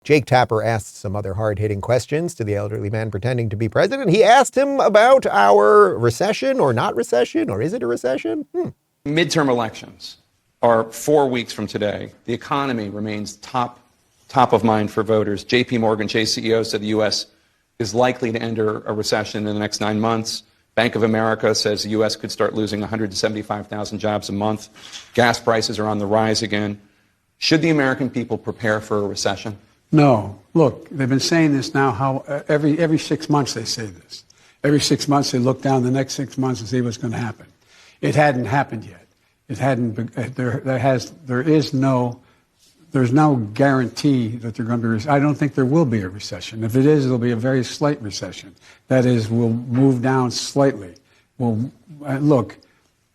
Jake Tapper asked some other hard-hitting questions to the elderly man pretending to be president. He asked him about our recession or not recession, or is it a recession? Midterm elections are 4 weeks from today. The economy remains top of mind for voters. JP Morgan Chase CEO said the U.S. is likely to enter a recession in the next 9 months. Bank of America says the U.S. could start losing 175,000 jobs a month. Gas prices are on the rise again. Should the American people prepare for a recession? No. Look, they've been saying this now every 6 months they say this. Every 6 months they look down the next 6 months and see what's going to happen. It hadn't happened yet. It hadn't. There's no guarantee that they're going to be. I don't think there will be a recession. If it is, it'll be a very slight recession. That is, we'll move down slightly. Look,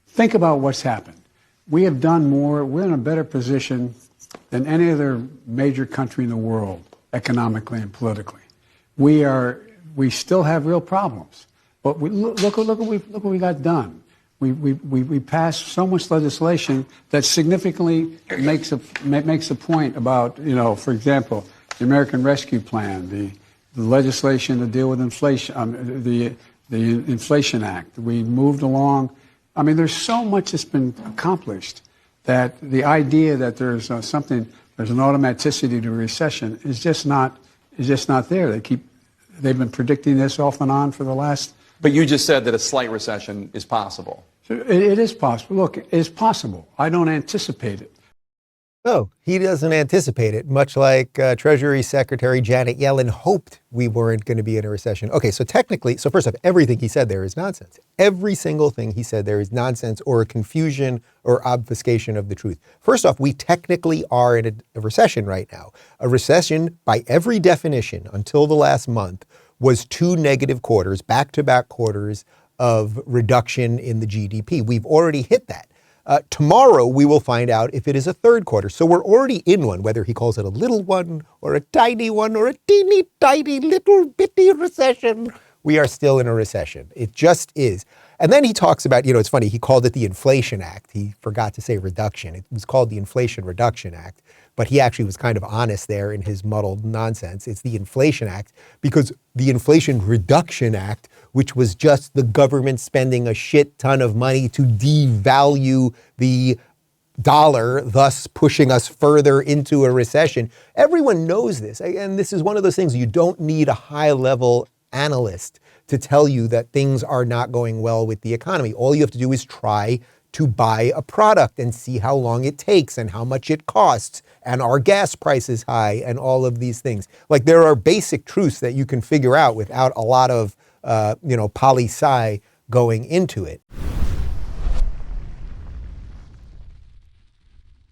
think about what's happened. We have done more. We're in a better position than any other major country in the world, economically and politically. We still have real problems, but look what we got done. We passed so much legislation that significantly makes a point about, for example, the American Rescue Plan, the legislation to deal with inflation, the Inflation Act. We moved along. I mean, there's so much that's been accomplished that the idea that there's an automaticity to a recession is just not there. They've been predicting this off and on for the last. But you just said that a slight recession is possible. It is possible. Look, it's possible. I don't anticipate it. Oh, he doesn't anticipate it, much like Treasury Secretary Janet Yellen hoped we weren't going to be in a recession. Okay, so first off, everything he said there is nonsense. Every single thing he said there is nonsense or a confusion or obfuscation of the truth. First off, we technically are in a recession right now. A recession, by every definition, until the last month, was 2 negative quarters, back-to-back quarters of reduction in the GDP. We've already hit that. Tomorrow, we will find out if it is a third quarter. So we're already in one, whether he calls it a little one or a tiny one or a teeny tiny little bitty recession. We are still in a recession. It just is. And then he talks about, it's funny, he called it the Inflation Act. He forgot to say reduction. It was called the Inflation Reduction Act. But he actually was kind of honest there in his muddled nonsense. It's the Inflation Act because the Inflation Reduction Act, which was just the government spending a shit ton of money to devalue the dollar, thus pushing us further into a recession. Everyone knows this. And this is one of those things you don't need a high-level analyst to tell you that things are not going well with the economy. All you have to do is try to buy a product and see how long it takes and how much it costs and are gas prices high and all of these things. Like there are basic truths that you can figure out without a lot of, poli-sci going into it.